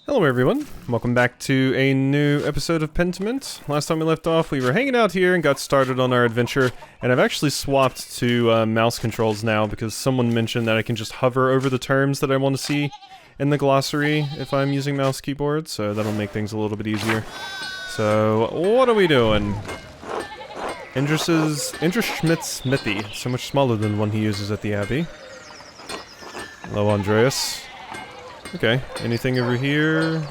Hello everyone, welcome back to a new episode of Pentiment. Last time we left off, we were hanging out here and got started on our adventure, and I've actually swapped to mouse controls now because someone mentioned that I can just hover over the terms that I want to see in the glossary if I'm using mouse keyboard, so that'll make things a little bit easier. So, what are we doing? Andreas Schmidt's smithy, so much smaller than the one he uses at the Abbey. Hello, Andreas. Okay, anything over here?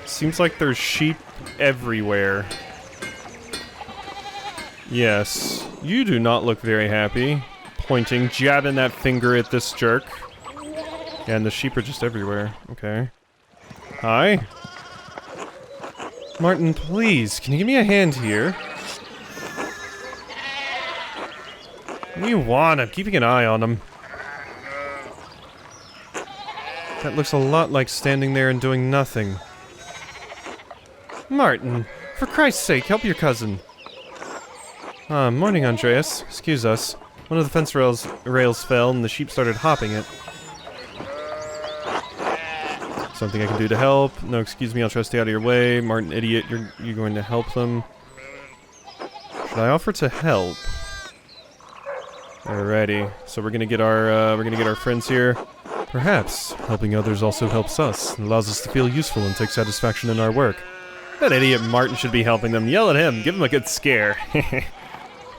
Seems like there's sheep everywhere. Yes, you do not look very happy. Pointing, jabbing that finger at this jerk. Yeah, and the sheep are just everywhere. Okay. Hi? Martin, please, can you give me a hand here? What do you want? I'm keeping an eye on him. That looks a lot like standing there and doing nothing. Martin, for Christ's sake, help your cousin. Morning, Andreas. Excuse us. One of the fence rails fell and the sheep started hopping it. Something I can do to help? No, excuse me, I'll try to stay out of your way. Martin, idiot, you're going to help them. Should I offer to help? Alrighty, so we're gonna get our friends here. Perhaps helping others also helps us, and allows us to feel useful and take satisfaction in our work. That idiot Martin should be helping them. Yell at him, give him a good scare.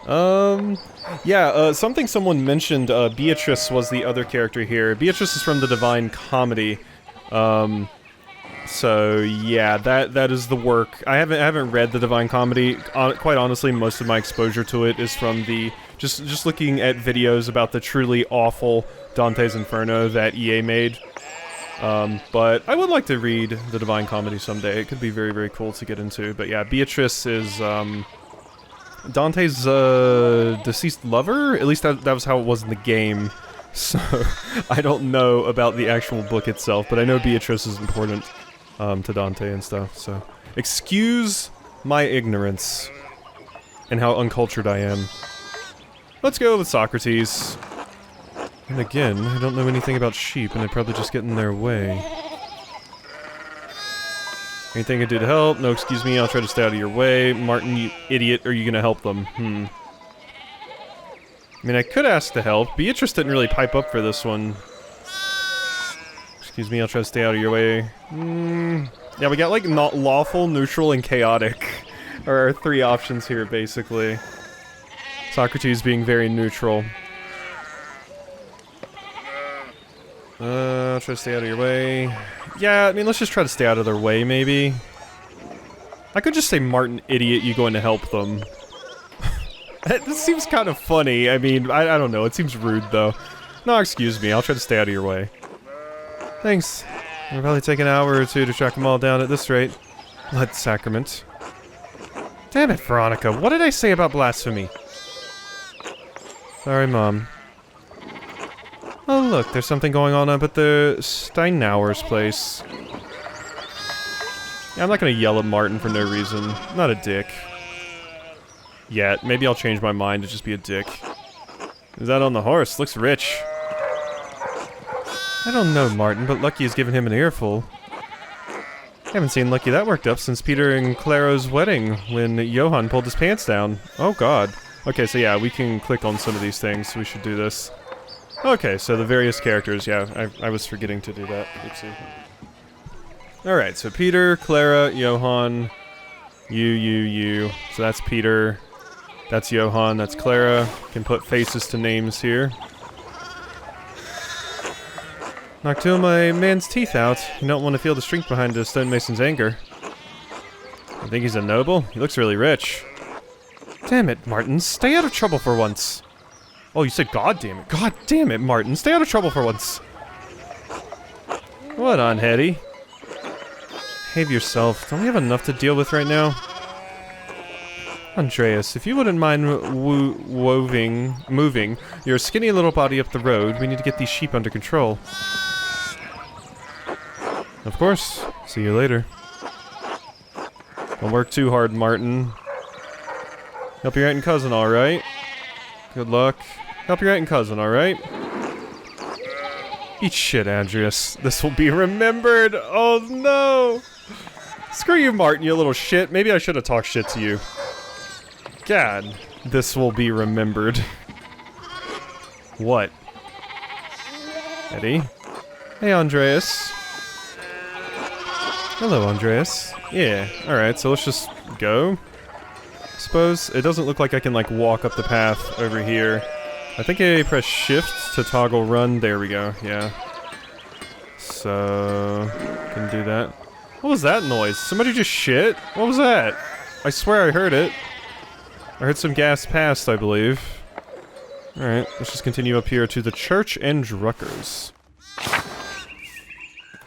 Something someone mentioned, Beatrice was the other character here. Beatrice is from the Divine Comedy. So yeah, that is the work. I haven't read the Divine Comedy. Quite honestly, most of my exposure to it is from the just looking at videos about the truly awful Dante's Inferno that EA made. But I would like to read the Divine Comedy someday. It could be very, very cool to get into. But yeah, Beatrice is Dante's deceased lover. At least that was how it was in the game. So I don't know about the actual book itself, but I know Beatrice is important to Dante and stuff. So excuse my ignorance and how uncultured I am. Let's go with Socrates. And again, I don't know anything about sheep, and I'd probably just get in their way. Anything I can do to help? No, excuse me, I'll try to stay out of your way. Martin, you idiot, are you gonna help them? I mean, I could ask to help. Beatrice didn't really pipe up for this one. Excuse me, I'll try to stay out of your way. Yeah, we got like not lawful, neutral, and chaotic are our three options here, basically. Socrates being very neutral. I'll try to stay out of your way. Yeah, I mean, let's just try to stay out of their way, maybe. I could just say, Martin, idiot, you going to help them. This seems kind of funny. I mean, I don't know. It seems rude, though. No, excuse me. I'll try to stay out of your way. Thanks. It'll probably take an hour or two to track them all down at this rate. Blood sacrament. Damn it, Veronica. What did I say about blasphemy? Sorry, Mom. Oh, look. There's something going on up at the Steinauer's place. Yeah, I'm not gonna yell at Martin for no reason. I'm not a dick. Yet. Maybe I'll change my mind to just be a dick. Is that on the horse? Looks rich. I don't know, Martin, but Lucky has given him an earful. I haven't seen Lucky that worked up since Peter and Claro's wedding, when Johann pulled his pants down. Oh god. Okay, so yeah, we can click on some of these things. We should do this. Okay, so the various characters, yeah, I was forgetting to do that. Oopsie. Alright, so Peter, Clara, Johann, you. So that's Peter, that's Johann, that's Clara. Can put faces to names here. Knocked two of my man's teeth out. You don't want to feel the strength behind a stonemason's anger. I think he's a noble? He looks really rich. Damn it, Martin, stay out of trouble for once. Oh, you said god damn it. God damn it, Martin, stay out of trouble for once. What on, Hetty? Behave yourself. Don't we have enough to deal with right now? Andreas, if you wouldn't mind moving your skinny little body up the road, we need to get these sheep under control. Of course. See you later. Don't work too hard, Martin. Help your aunt and cousin, alright? Good luck. Help your aunt and cousin, alright? Eat shit, Andreas. This will be remembered. Oh no. Screw you, Martin, you little shit. Maybe I should have talked shit to you. God, this will be remembered. What? Eddie? Hey, Andreas. Hello, Andreas. Yeah, alright, so let's just go. I suppose. It doesn't look like I can, like, walk up the path over here. I think I press shift to toggle run. There we go, yeah. So... can do that. What was that noise? Somebody just shit? What was that? I swear I heard it. I heard some gas past, I believe. Alright, let's just continue up here to the Church and Druckers.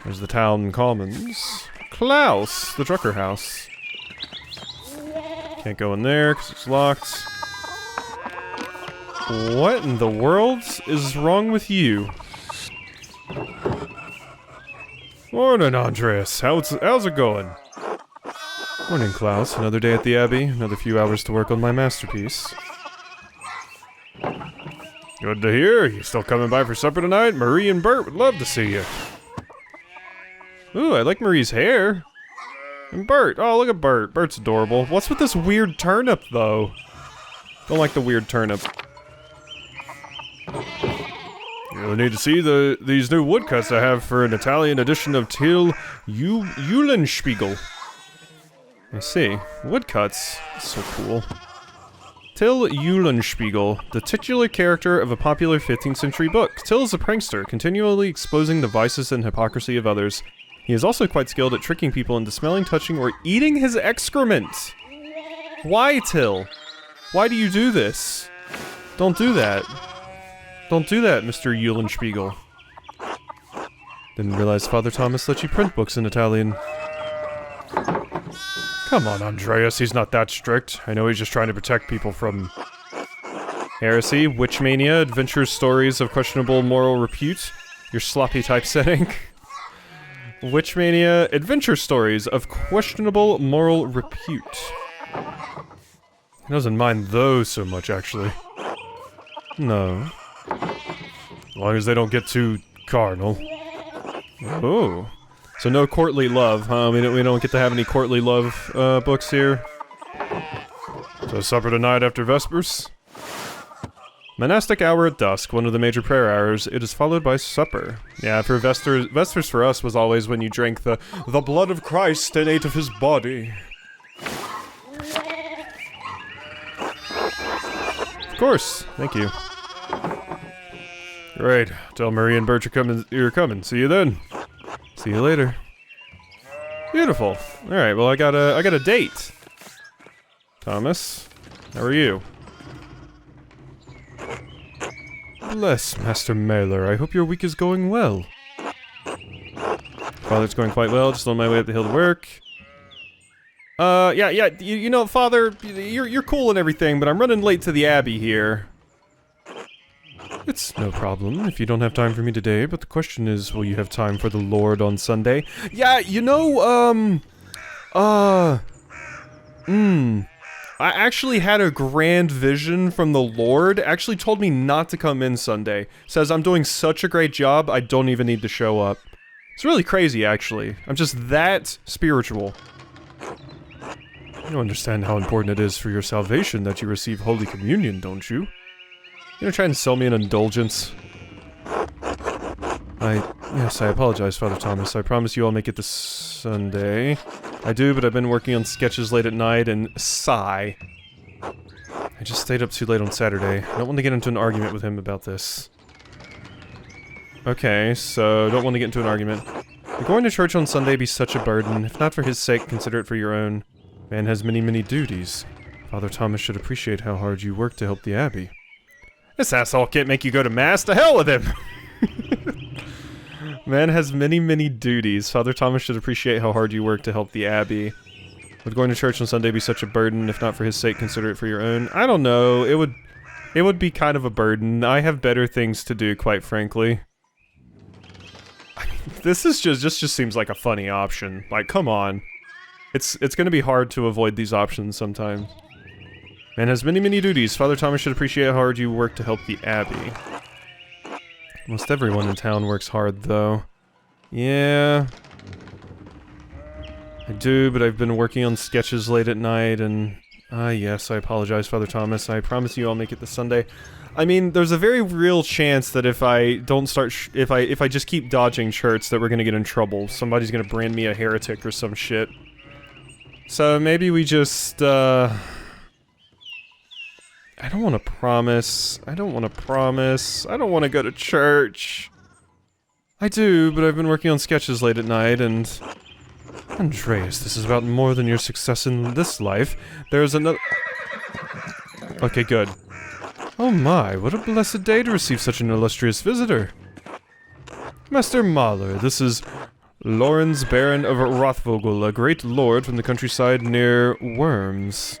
There's the town commons. Klaus! The Drucker house. Can't go in there because it's locked. What in the world is wrong with you? Morning, Andreas. How's it going? Morning, Klaus. Another day at the Abbey. Another few hours to work on my masterpiece. Good to hear. You still coming by for supper tonight? Marie and Bert would love to see you. Ooh, I like Marie's hair. And Bert. Oh, look at Bert. Bert's adorable. What's with this weird turnip, though? Don't like the weird turnip. You'll need to see these new woodcuts I have for an Italian edition of Till Eulenspiegel. I see. Woodcuts. So cool. Till Eulenspiegel, the titular character of a popular 15th century book. Till is a prankster, continually exposing the vices and hypocrisy of others. He is also quite skilled at tricking people into smelling, touching, or eating his excrement. Why, Till? Why do you do this? Don't do that. Don't do that, Mr. Eulenspiegel. Didn't realize Father Thomas let you print books in Italian. Come on, Andreas, he's not that strict. I know he's just trying to protect people from... heresy, witch mania, adventure stories of questionable moral repute. Your sloppy typesetting. Witch mania, adventure stories of questionable moral repute. He doesn't mind those so much, actually. No. As long as they don't get too carnal. Oh. So no courtly love, huh? We don't get to have any courtly love books here. So supper tonight after Vespers? Monastic hour at dusk, one of the major prayer hours. It is followed by supper. Yeah, for Vespers for us was always when you drank the blood of Christ and ate of his body. Of course, thank you. Great. Tell Marie and Bert you're coming. See you then. See you later. Beautiful. Alright, well I got a date. Thomas, how are you? Bless, Master Maler. I hope your week is going well. Father's going quite well, just on my way up the hill to work. Yeah, you know, Father, you're cool and everything, but I'm running late to the Abbey here. It's no problem if you don't have time for me today, but the question is, will you have time for the Lord on Sunday? Yeah, you know, I actually had a grand vision from the Lord. Actually told me not to come in Sunday. Says I'm doing such a great job, I don't even need to show up. It's really crazy, actually. I'm just that spiritual. You understand how important it is for your salvation that you receive Holy Communion, don't you? You're gonna try and sell me an indulgence. Yes, I apologize, Father Thomas. I promise you I'll make it this Sunday. I do, but I've been working on sketches late at night and sigh. I just stayed up too late on Saturday. I don't want to get into an argument with him about this. Okay, so don't want to get into an argument. Will going to church on Sunday be such a burden? If not for his sake, consider it for your own. Man has many, many duties. Father Thomas should appreciate how hard you work to help the Abbey. This asshole can't make you go to Mass. To hell with him! Man has many, many duties. Father Thomas should appreciate how hard you work to help the Abbey. Would going to church on Sunday be such a burden? If not for his sake, consider it for your own. I don't know. It would be kind of a burden. I have better things to do, quite frankly. This is just seems like a funny option. Like, come on. It's gonna be hard to avoid these options sometimes. Man has many, many duties. Father Thomas should appreciate how hard you work to help the Abbey. Most everyone in town works hard, though. Yeah. I do, but I've been working on sketches late at night, and... yes, I apologize, Father Thomas. I promise you I'll make it this Sunday. I mean, there's a very real chance that if I don't start if I just keep dodging shirts that we're gonna get in trouble. Somebody's gonna brand me a heretic or some shit. So maybe we just, I don't want to promise. I don't want to promise. I don't want to go to church. I do, but I've been working on sketches late at night, and... Andreas, this is about more than your success in this life. There's another... Okay, good. Oh my, what a blessed day to receive such an illustrious visitor. Master Maler, this is Lorenz, Baron of Rothvogel, a great lord from the countryside near Worms.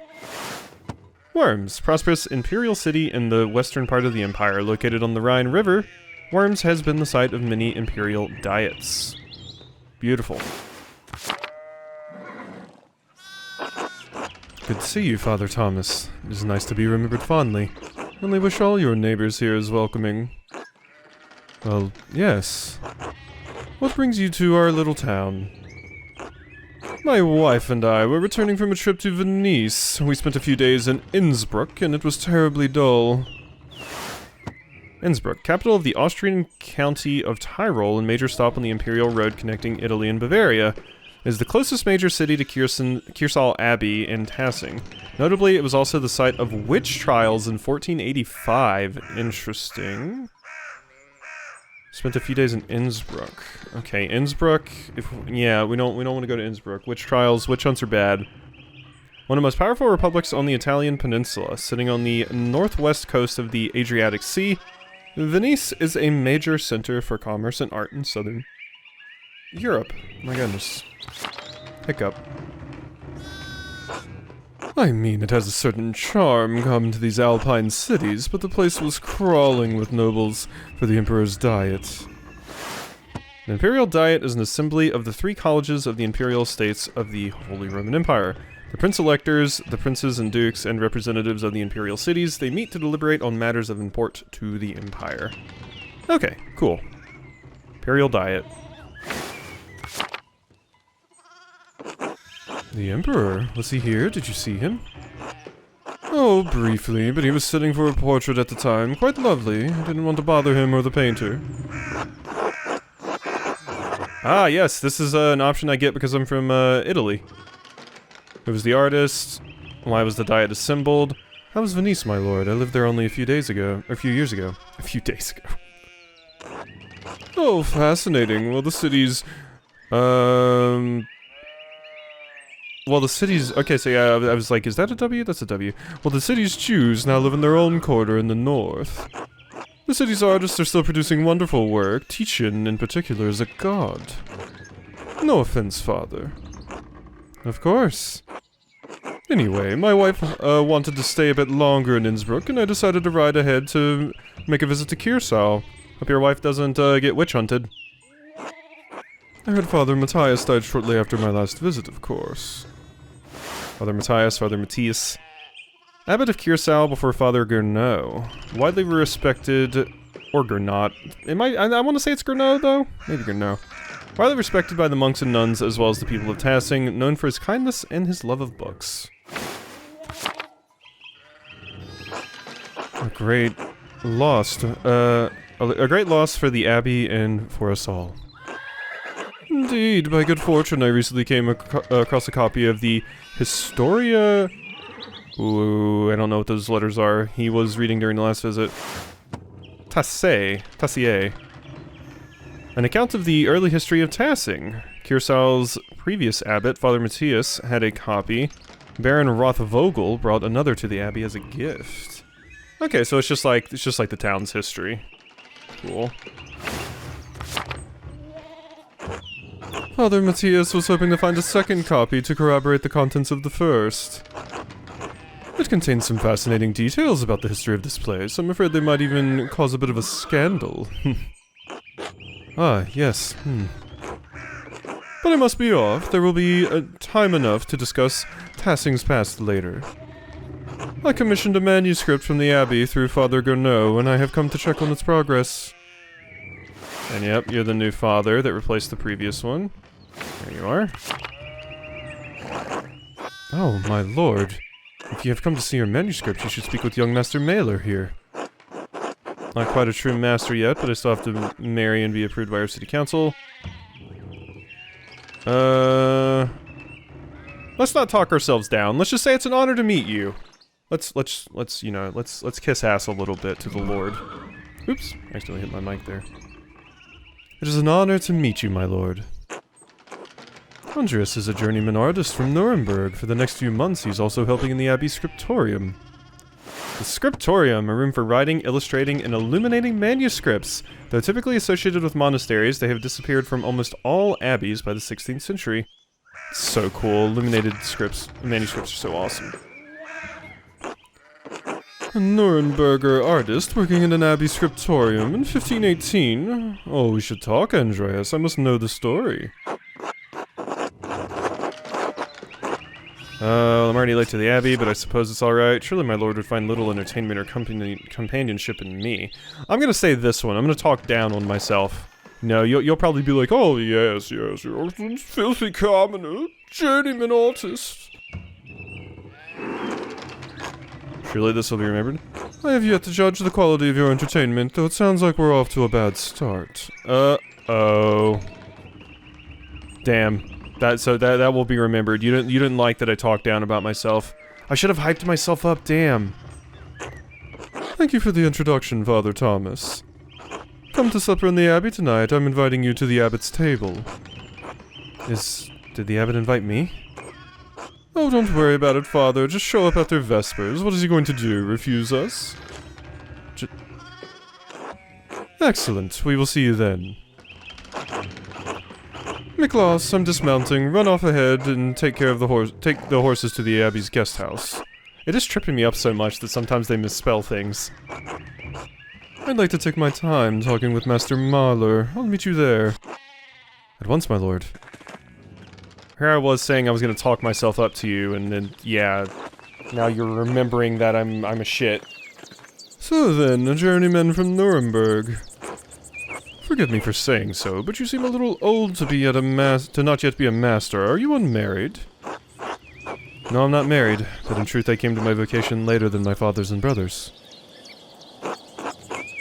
Worms, prosperous imperial city in the western part of the empire, located on the Rhine River. Worms has been the site of many imperial diets. Beautiful. Good to see you, Father Thomas. It is nice to be remembered fondly. Only wish all your neighbors here as welcoming. Well, yes. What brings you to our little town? My wife and I were returning from a trip to Venice. We spent a few days in Innsbruck, and it was terribly dull. Innsbruck, capital of the Austrian county of Tyrol and major stop on the imperial road connecting Italy and Bavaria, is the closest major city to Kiersau Abbey in Tassing. Notably, it was also the site of witch trials in 1485. Interesting. Spent a few days in Innsbruck. Okay, Innsbruck. Yeah, we don't want to go to Innsbruck. Witch trials, witch hunts are bad. One of the most powerful republics on the Italian peninsula, sitting on the northwest coast of the Adriatic Sea, Venice is a major center for commerce and art in southern Europe. My goodness. Hiccup. I mean, it has a certain charm common to these alpine cities, but the place was crawling with nobles for the Emperor's Diet. The Imperial Diet is an assembly of the 3 colleges of the imperial states of the Holy Roman Empire. The prince-electors, the princes and dukes, and representatives of the imperial cities, they meet to deliberate on matters of import to the empire. Okay, cool. Imperial Diet. The Emperor? Was he here? Did you see him? Oh, briefly, but he was sitting for a portrait at the time. Quite lovely. I didn't want to bother him or the painter. Ah, yes, this is an option I get because I'm from Italy. Who was the artist? Why was the diet assembled? How was Venice, my lord? I lived there only a few days ago. Or a few years ago. A few days ago. Oh, fascinating. Well, the city's... Well, the city's... Okay, so yeah, I was like, is that a W? That's a W. Well, the city's Jews now live in their own quarter in the north. The city's artists are still producing wonderful work. Titian, in particular, is a god. No offense, father. Of course. Anyway, my wife wanted to stay a bit longer in Innsbruck, and I decided to ride ahead to make a visit to Kiersau. Hope your wife doesn't get witch hunted. I heard Father Matthias died shortly after my last visit, of course. Father Matthias, Father Matthias. Abbot of Kiersau before Father Gernot. Widely respected... Or Gernot. I want to say it's Gernot, though? Maybe Gernot. Widely respected by the monks and nuns, as well as the people of Tassing, known for his kindness and his love of books. A great loss. A great loss for the Abbey and for us all. Indeed, by good fortune, I recently came across a copy of the Historia... Ooh, I don't know what those letters are. He was reading during the last visit. Tassier. An account of the early history of Tassing. Kiersau's previous abbot, Father Matthias, had a copy. Baron Rothvogel brought another to the abbey as a gift. Okay, so it's just like the town's history. Cool. Father Matthias was hoping to find a second copy to corroborate the contents of the first. It contains some fascinating details about the history of this place. I'm afraid they might even cause a bit of a scandal. Ah, yes. But I must be off. There will be time enough to discuss Tassing's past later. I commissioned a manuscript from the Abbey through Father Gernot, and I have come to check on its progress. And yep, you're the new father that replaced the previous one. There you are. Oh, my lord. If you have come to see your manuscript, you should speak with young Master Maler here. Not quite a true master yet, but I still have to marry and be approved by our city council. Let's not talk ourselves down. Let's just say it's an honor to meet you. Let's kiss ass a little bit to the lord. Oops, I accidentally hit my mic there. It is an honor to meet you, my lord. Andreas is a journeyman artist from Nuremberg. For the next few months, he's also helping in the Abbey scriptorium. The scriptorium, a room for writing, illustrating, and illuminating manuscripts. Though typically associated with monasteries, they have disappeared from almost all abbeys by the 16th century. It's so cool. Illuminated manuscripts are so awesome. A Nuremberger artist working in an abbey scriptorium in 1518. Oh, we should talk, Andreas. I must know the story. I'm already late to the abbey, but I suppose it's alright. Surely my lord would find little entertainment or companionship in me. I'm gonna say this one. I'm gonna talk down on myself. No, you'll probably be like, oh, yes, you're a filthy commoner, journeyman artist. Surely this will be remembered. I have yet to judge the quality of your entertainment, though it sounds like we're off to a bad start. Uh-oh. Damn. That will be remembered. You didn't like that I talked down about myself. I should have hyped myself up, damn. Thank you for the introduction, Father Thomas. Come to supper in the abbey tonight. I'm inviting you to the abbot's table. Did the abbot invite me? Oh, don't worry about it, Father. Just show up after Vespers. What is he going to do? Refuse us? Excellent. We will see you then. Miklas, I'm dismounting. Run off ahead and take care of the horses to the abbey's guest house. It is tripping me up so much that sometimes they misspell things. I'd like to take my time talking with Master Maler. I'll meet you there. At once, my lord. Here I was saying I was gonna talk myself up to you, and then, yeah, now you're remembering that I'm a shit. So then, a journeyman from Nuremberg. Forgive me for saying so, but you seem a little old to be not yet be a master. Are you unmarried? No, I'm not married, but in truth I came to my vocation later than my fathers and brothers.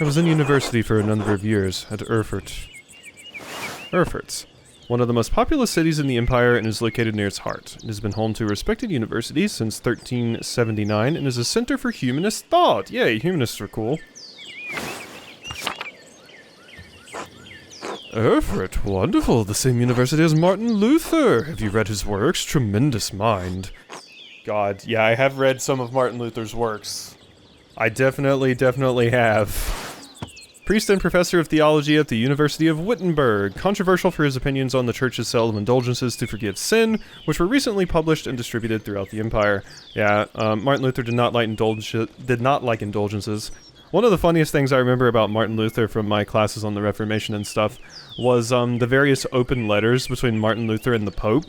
I was in university for a number of years, at Erfurt. Erfurt, one of the most populous cities in the Empire and is located near its heart. It has been home to a respected university since 1379 and is a center for humanist thought. Yay, humanists are cool. Erfurt, wonderful. The same university as Martin Luther. Have you read his works? Tremendous mind. God, yeah, I have read some of Martin Luther's works. I definitely have. Priest and professor of theology at the University of Wittenberg. Controversial for his opinions on the church's sale of indulgences to forgive sin, which were recently published and distributed throughout the empire. Yeah, Martin Luther did not like indulgences. One of the funniest things I remember about Martin Luther from my classes on the Reformation and stuff was the various open letters between Martin Luther and the Pope.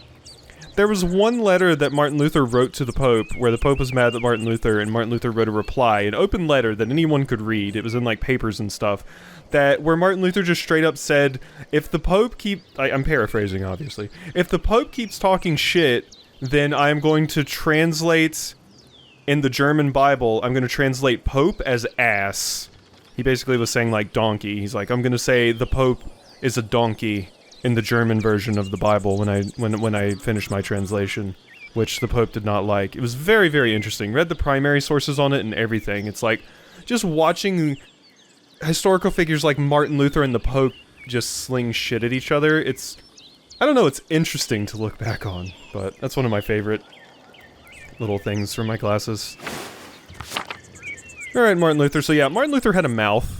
There was one letter that Martin Luther wrote to the Pope where the Pope was mad at Martin Luther, and Martin Luther wrote a reply, an open letter that anyone could read. It was in like papers and stuff, where Martin Luther just straight up said, if the Pope I'm paraphrasing obviously, if the Pope keeps talking shit, then I'm going to translate in the German Bible, I'm going to translate Pope as ass. He basically was saying, like, donkey. He's like, I'm going to say the Pope is a donkey in the German version of the Bible when I finish my translation, which the Pope did not like. It was very, very interesting. Read the primary sources on it and everything. It's like, just watching historical figures like Martin Luther and the Pope just sling shit at each other. I don't know, it's interesting to look back on, but that's one of my favorite little things from my classes. Alright, Martin Luther. So yeah, Martin Luther had a mouth.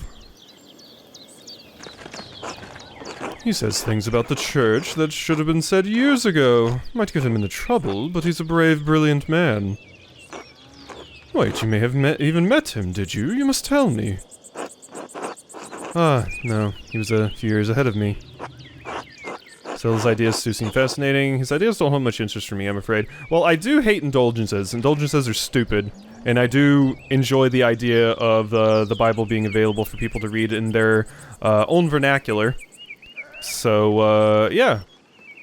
He says things about the church that should have been said years ago. Might get him into trouble, but he's a brave, brilliant man. Wait, you may have even met him, did you? You must tell me. Ah, no. He was a few years ahead of me. So his ideas do seem fascinating. His ideas don't hold much interest for me, I'm afraid. Well, I do hate indulgences. Indulgences are stupid. And I do enjoy the idea of the Bible being available for people to read in their own vernacular. So, yeah.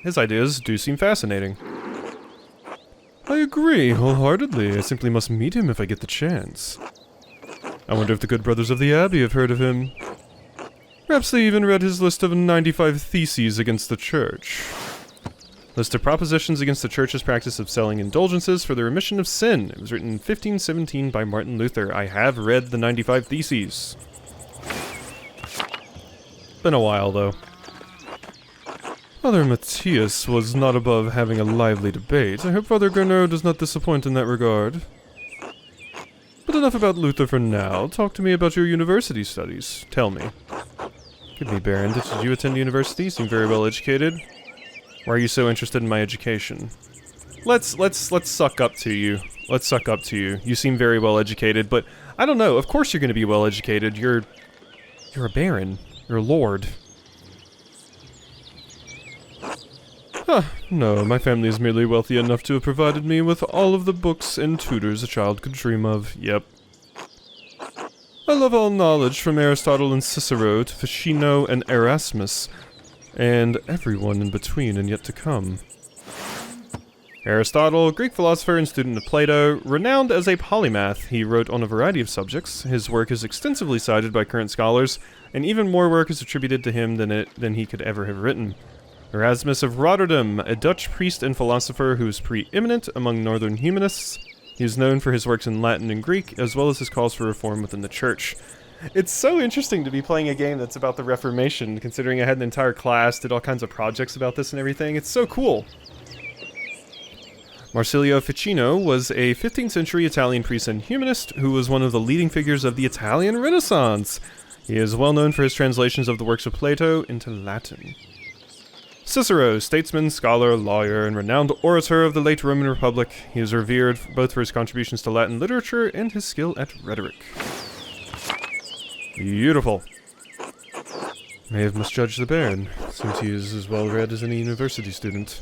His ideas do seem fascinating. I agree, wholeheartedly. I simply must meet him if I get the chance. I wonder if the good brothers of the Abbey have heard of him. Perhaps they even read his list of 95 theses against the Church. List of propositions against the Church's practice of selling indulgences for the remission of sin. It was written in 1517 by Martin Luther. I have read the 95 Theses. Been a while, though. Father Matthias was not above having a lively debate. I hope Father Garneau does not disappoint in that regard. But enough about Luther for now. Talk to me about your university studies. Tell me. Give me, Baron. Did you attend university? You seem very well educated. Why are you so interested in my education? Let's suck up to you. Let's suck up to you. You seem very well educated, but I don't know. Of course you're going to be well educated. You're a baron. You're a lord. No, my family is merely wealthy enough to have provided me with all of the books and tutors a child could dream of. Yep. I love all knowledge, from Aristotle and Cicero to Ficino and Erasmus, and everyone in between and yet to come. Aristotle, Greek philosopher and student of Plato, renowned as a polymath, he wrote on a variety of subjects. His work is extensively cited by current scholars, and even more work is attributed to him than he could ever have written. Erasmus of Rotterdam, a Dutch priest and philosopher who is preeminent among northern humanists. He is known for his works in Latin and Greek, as well as his calls for reform within the church. It's so interesting to be playing a game that's about the Reformation, considering I had an entire class, did all kinds of projects about this and everything. It's so cool. Marsilio Ficino was a 15th century Italian priest and humanist who was one of the leading figures of the Italian Renaissance. He is well known for his translations of the works of Plato into Latin. Cicero, statesman, scholar, lawyer, and renowned orator of the late Roman Republic. He is revered both for his contributions to Latin literature and his skill at rhetoric. Beautiful. May have misjudged the Baron, since he is as well read as any university student.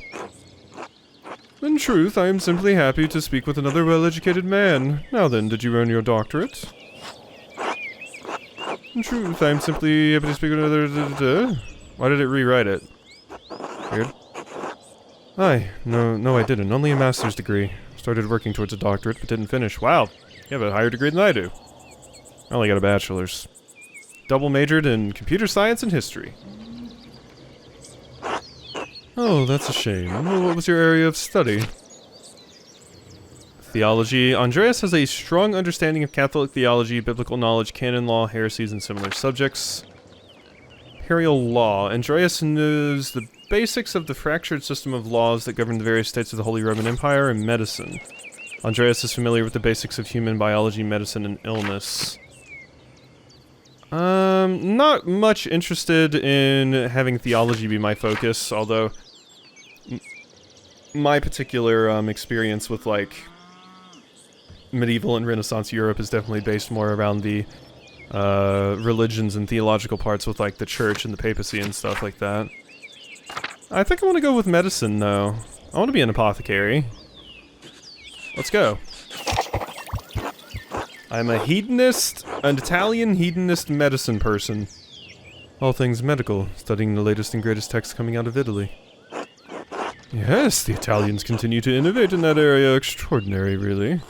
In truth, I am simply happy to speak with another well-educated man. Now then, did you earn your doctorate? In truth, I am simply happy to speak with another... Why did it rewrite it? Weird. Aye, no I didn't. Only a master's degree. Started working towards a doctorate, but didn't finish. Wow, you have a higher degree than I do. I only got a bachelor's. Double majored in computer science and history. Oh, that's a shame. Well, what was your area of study? Theology. Andreas has a strong understanding of Catholic theology, biblical knowledge, canon law, heresies, and similar subjects. Imperial law. Andreas knows the basics of the fractured system of laws that govern the various states of the Holy Roman Empire, and medicine. Andreas is familiar with the basics of human biology, medicine, and illness. Not much interested in having theology be my focus, although my particular experience with, like, medieval and Renaissance Europe is definitely based more around the religions and theological parts with, like, the church and the papacy and stuff like that. I think I want to go with medicine, though. I want to be an apothecary. Let's go. I'm a hedonist, an Italian hedonist medicine person. All things medical, studying the latest and greatest texts coming out of Italy. Yes, the Italians continue to innovate in that area. Extraordinary, really.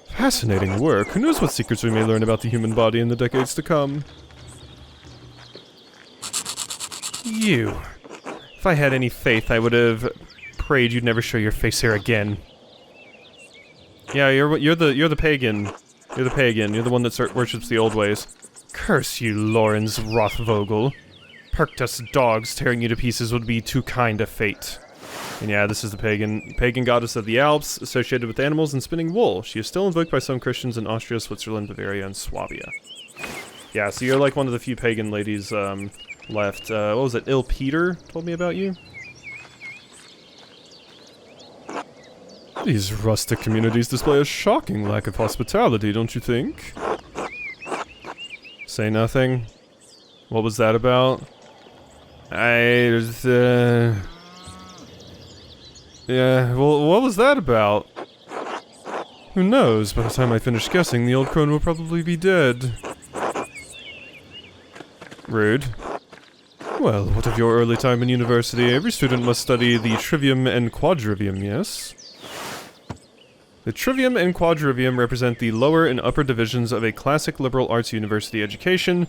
Fascinating work. Who knows what secrets we may learn about the human body in the decades to come? You. If I had any faith, I would have prayed you'd never show your face here again. Yeah, you're the pagan. You're the pagan. You're the one that worships the old ways. Curse you, Lorenz Rothvogel. Perktus dogs tearing you to pieces would be too kind a fate. And yeah, this is the pagan goddess of the Alps, associated with animals and spinning wool. She is still invoked by some Christians in Austria, Switzerland, Bavaria, and Swabia. Yeah, so you're like one of the few pagan ladies left. What was it? Il Peter told me about you? These rustic communities display a shocking lack of hospitality, don't you think? Say nothing? What was that about? Yeah, well, what was that about? Who knows? By the time I finish guessing, the old crone will probably be dead. Rude. Well, what of your early time in university? Every student must study the trivium and quadrivium, yes? The trivium and quadrivium represent the lower and upper divisions of a classic liberal arts university education.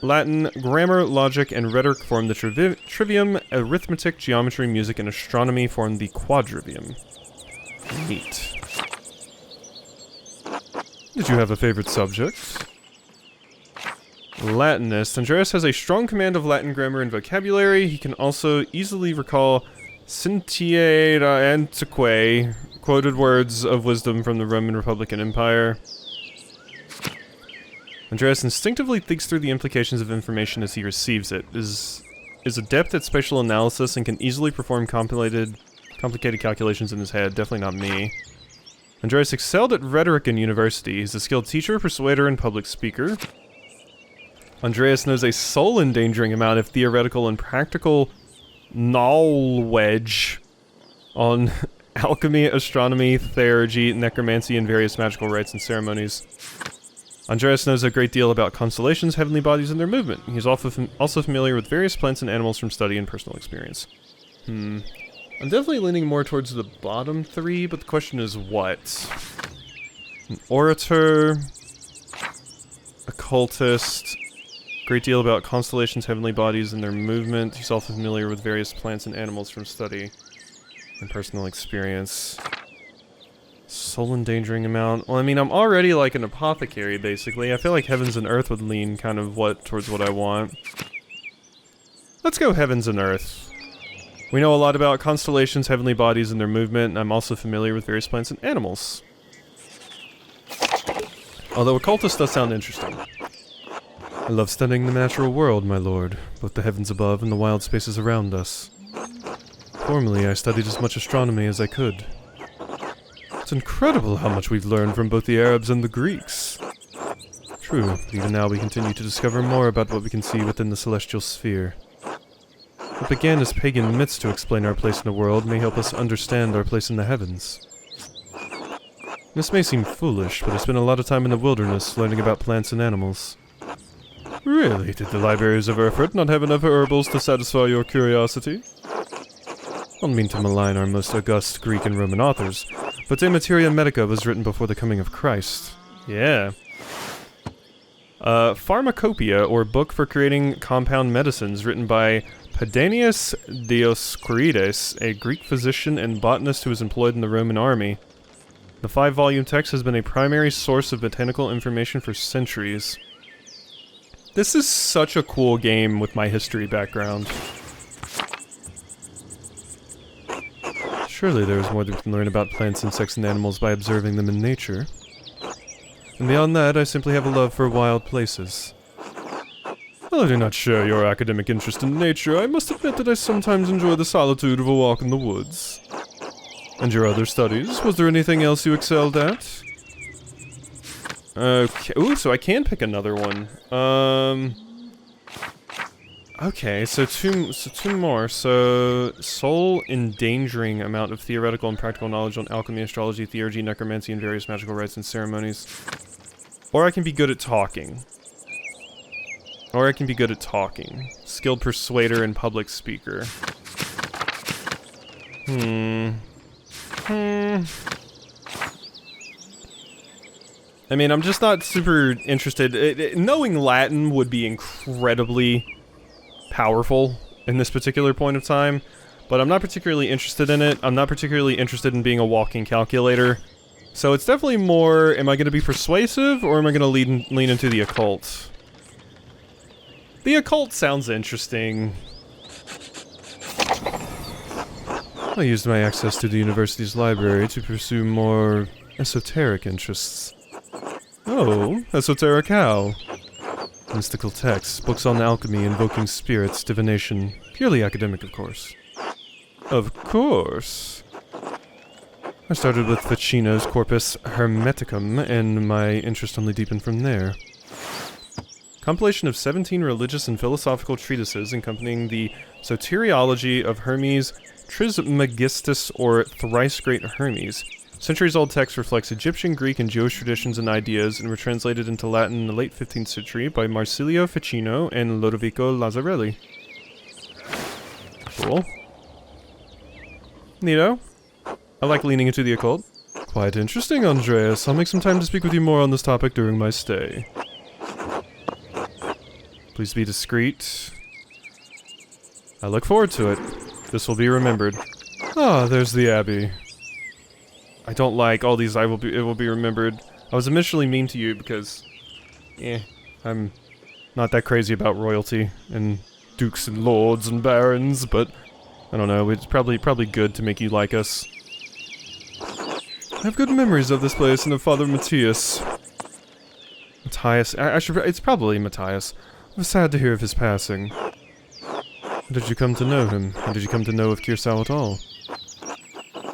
Latin, grammar, logic, and rhetoric form the trivium, arithmetic, geometry, music, and astronomy form the quadrivium. Neat. Did you have a favorite subject? Latinist. Andreas has a strong command of Latin grammar and vocabulary. He can also easily recall Sentiera Antiquae, quoted words of wisdom from the Roman Republican Empire. Andreas instinctively thinks through the implications of information as he receives it, is adept at spatial analysis, and can easily perform complicated calculations in his head. Definitely not me. Andreas excelled at rhetoric in university. He's a skilled teacher, persuader, and public speaker. Andreas knows a soul-endangering amount of theoretical and practical knowledge on alchemy, astronomy, theurgy, necromancy, and various magical rites and ceremonies. Andreas knows a great deal about constellations, heavenly bodies, and their movement. He's also familiar with various plants and animals from study and personal experience. I'm definitely leaning more towards the bottom three, but the question is what? An orator, occultist, great deal about constellations, heavenly bodies, and their movement. He's also familiar with various plants and animals from study and personal experience. Soul-endangering amount. Well, I mean, I'm already like an apothecary, basically. I feel like Heavens and Earth would lean kind of towards what I want. Let's go Heavens and Earth. We know a lot about constellations, heavenly bodies, and their movement, and I'm also familiar with various plants and animals. Although occultist does sound interesting. I love studying the natural world, my lord, both the heavens above and the wild spaces around us. Formerly, I studied as much astronomy as I could. It's incredible how much we've learned from both the Arabs and the Greeks. True, but even now we continue to discover more about what we can see within the celestial sphere. What began as pagan myths to explain our place in the world may help us understand our place in the heavens. This may seem foolish, but I spent a lot of time in the wilderness learning about plants and animals. Really? Did the libraries of Erfurt not have enough herbals to satisfy your curiosity? I don't mean to malign our most august Greek and Roman authors, but De Materia Medica was written before the coming of Christ. Yeah. Pharmacopoeia, or Book for Creating Compound Medicines, written by Pedanius Dioscorides, a Greek physician and botanist who was employed in the Roman army. The 5-volume text has been a primary source of botanical information for centuries. This is such a cool game with my history background. Surely there is more that we can learn about plants, insects, and animals by observing them in nature. And beyond that, I simply have a love for wild places. While I do not share your academic interest in nature, I must admit that I sometimes enjoy the solitude of a walk in the woods. And your other studies? Was there anything else you excelled at? Okay. Ooh, so I can pick another one. Okay, so two more. So, soul-endangering amount of theoretical and practical knowledge on alchemy, astrology, theurgy, necromancy, and various magical rites and ceremonies. Or I can be good at talking. Skilled persuader and public speaker. I mean, I'm just not super interested. Knowing Latin would be incredibly powerful in this particular point of time, but I'm not particularly interested in it. I'm not particularly interested in being a walking calculator. So it's definitely more, am I going to be persuasive, or am I going to lean into the occult? The occult sounds interesting. I used my access to the university's library to pursue more esoteric interests. Oh, esoteric how? Mystical texts, books on alchemy, invoking spirits, divination. Purely academic, of course. Of course. I started with Ficino's Corpus Hermeticum, and my interest only deepened from there. Compilation of 17 religious and philosophical treatises accompanying the soteriology of Hermes Trismegistus, or Thrice Great Hermes. Centuries-old text reflects Egyptian, Greek, and Jewish traditions and ideas, and were translated into Latin in the late 15th century by Marsilio Ficino and Lodovico Lazzarelli. Cool. Neato. I like leaning into the occult. Quite interesting, Andreas. I'll make some time to speak with you more on this topic during my stay. Please be discreet. I look forward to it. This will be remembered. Ah, there's the Abbey. I don't like all these it will be remembered. I was initially mean to you because, I'm not that crazy about royalty and dukes and lords and barons, but I don't know, it's probably good to make you like us. I have good memories of this place and of Father Matthias. Matthias? It's probably Matthias. I was sad to hear of his passing. How did you come to know him? How did you come to know of Kiersau at all?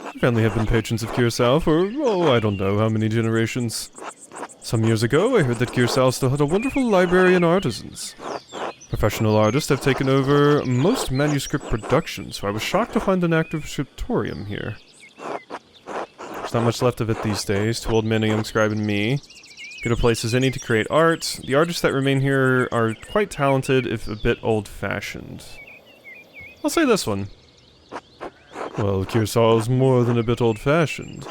My family have been patrons of Kiersau for, oh, I don't know how many generations. Some years ago, I heard that Kiersau still had a wonderful library and artisans. Professional artists have taken over most manuscript productions, so I was shocked to find an active scriptorium here. There's not much left of it these days. 2 old men, a young scribe, and me. Good a place as any to create art. The artists that remain here are quite talented, if a bit old-fashioned. I'll say this one. Well, Kiersau is more than a bit old-fashioned.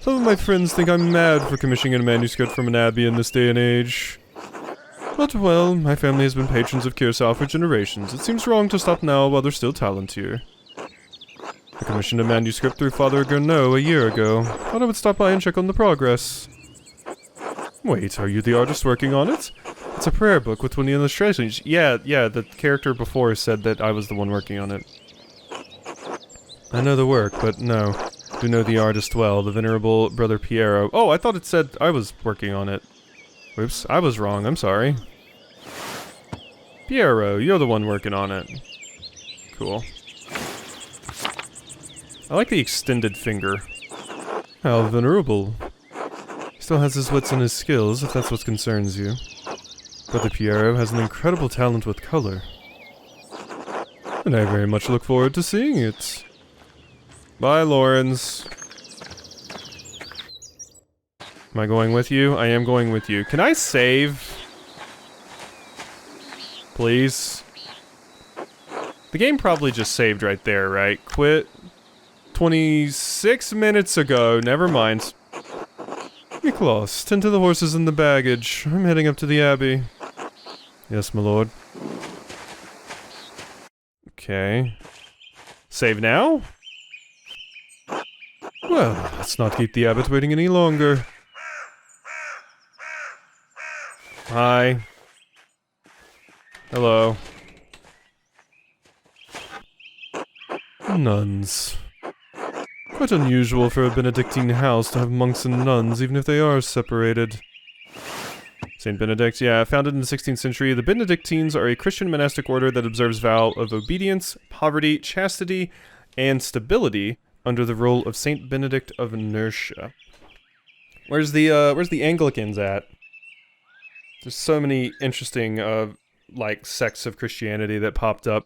Some of my friends think I'm mad for commissioning a manuscript from an abbey in this day and age. But, well, my family has been patrons of Kiersau for generations. It seems wrong to stop now while there's still talent here. I commissioned a manuscript through Father Gernot a year ago. Thought I would stop by and check on the progress. Wait, are you the artist working on it? It's a prayer book with 20 illustrations. Yeah, the character before said that I was the one working on it. I know the work, but no. Do know the artist well, the venerable Brother Piero. Oh, I thought it said I was working on it. Oops, I was wrong, I'm sorry. Piero, you're the one working on it. Cool. I like the extended finger. How venerable. He still has his wits and his skills, if that's what concerns you. Brother Piero has an incredible talent with color. And I very much look forward to seeing it. Bye, Lorenz. Am I going with you? I am going with you. Can I save? Please? The game probably just saved right there, right? Quit. 26 minutes ago. Never mind. Miklos, tend to the horses and the baggage. I'm heading up to the Abbey. Yes, my lord. Okay. Save now? Well, let's not keep the abbot waiting any longer. Hi. Hello. Nuns. Quite unusual for a Benedictine house to have monks and nuns, even if they are separated. Saint Benedict, yeah, founded in the 16th century, the Benedictines are a Christian monastic order that observes vow of obedience, poverty, chastity, and stability under the rule of Saint Benedict of Nursia. Where's the Anglicans at? There's so many interesting, like, sects of Christianity that popped up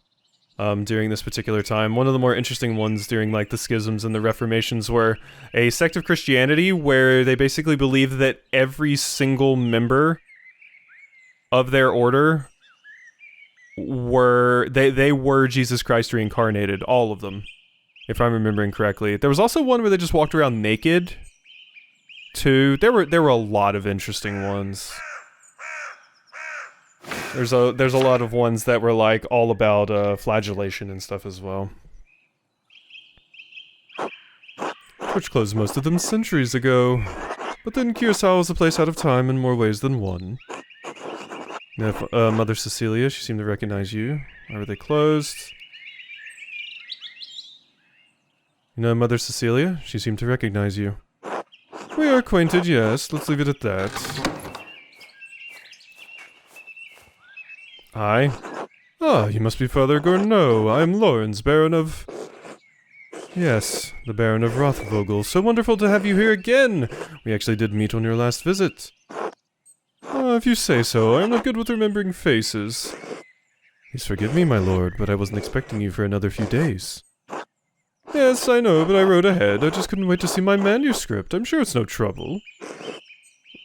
during this particular time. One of the more interesting ones during, like, the schisms and the Reformations were a sect of Christianity where they basically believed that every single member of their order were... They were Jesus Christ reincarnated. All of them. If I'm remembering correctly. There was also one where they just walked around naked, too. There were a lot of interesting ones. There's a lot of ones that were like all about flagellation and stuff as well. Which closed most of them centuries ago. But then Kiersau was a place out of time in more ways than one. Now, Mother Cecilia, she seemed to recognize you. Why were they closed? You know Mother Cecilia? She seemed to recognize you. We are acquainted, yes. Let's leave it at that. Hi. Ah, you must be Father Gernot. I am Lorenz, Baron of... Yes, the Baron of Rothvogel. So wonderful to have you here again! We actually did meet on your last visit. If you say so, I am not good with remembering faces. Please forgive me, my lord, but I wasn't expecting you for another few days. Yes, I know, but I rode ahead. I just couldn't wait to see my manuscript. I'm sure it's no trouble.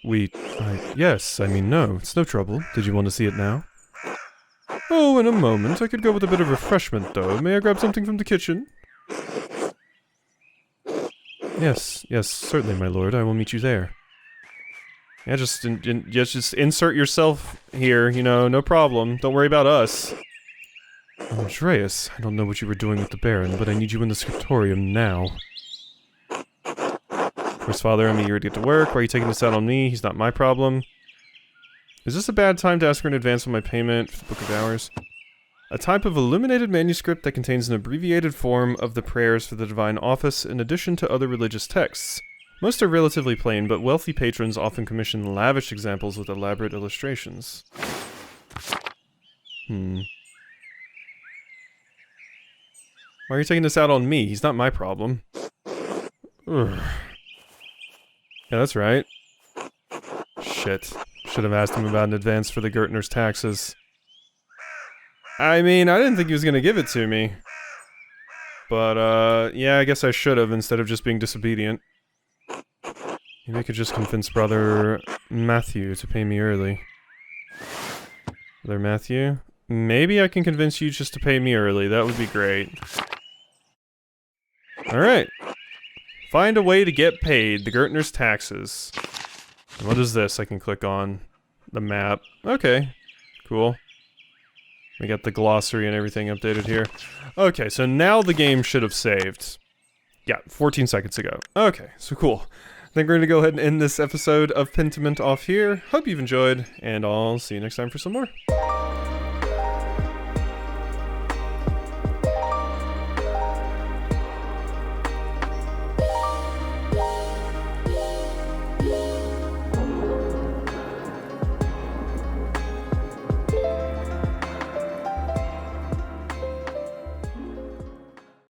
Yes, I mean no, it's no trouble. Did you want to see it now? Oh, in a moment. I could go with a bit of refreshment, though. May I grab something from the kitchen? Yes, certainly, my lord. I will meet you there. Yeah, just insert yourself here, you know, no problem. Don't worry about us. Andreas, I don't know what you were doing with the Baron, but I need you in the scriptorium now. Of course, Father, I'm eager to get to work. Why are you taking this out on me? He's not my problem. Is this a bad time to ask for an advance on my payment for the Book of Hours? A type of illuminated manuscript that contains an abbreviated form of the prayers for the Divine Office in addition to other religious texts. Most are relatively plain, but wealthy patrons often commission lavish examples with elaborate illustrations. Why are you taking this out on me? He's not my problem. Ugh. Yeah, that's right. Shit. Should have asked him about an advance for the Gertner's taxes. I mean, I didn't think he was gonna give it to me. But, yeah, I guess I should have instead of just being disobedient. Maybe I could just convince Brother Matthew to pay me early. Brother Matthew? Maybe I can convince you just to pay me early. That would be great. Alright. Find a way to get paid. The Gertner's taxes. And what is this I can click on? The map. Okay. Cool. We got the glossary and everything updated here. Okay, so now the game should have saved. Yeah, 14 seconds ago. Okay, so cool. I think we're going to go ahead and end this episode of Pentiment off here. Hope you've enjoyed, and I'll see you next time for some more.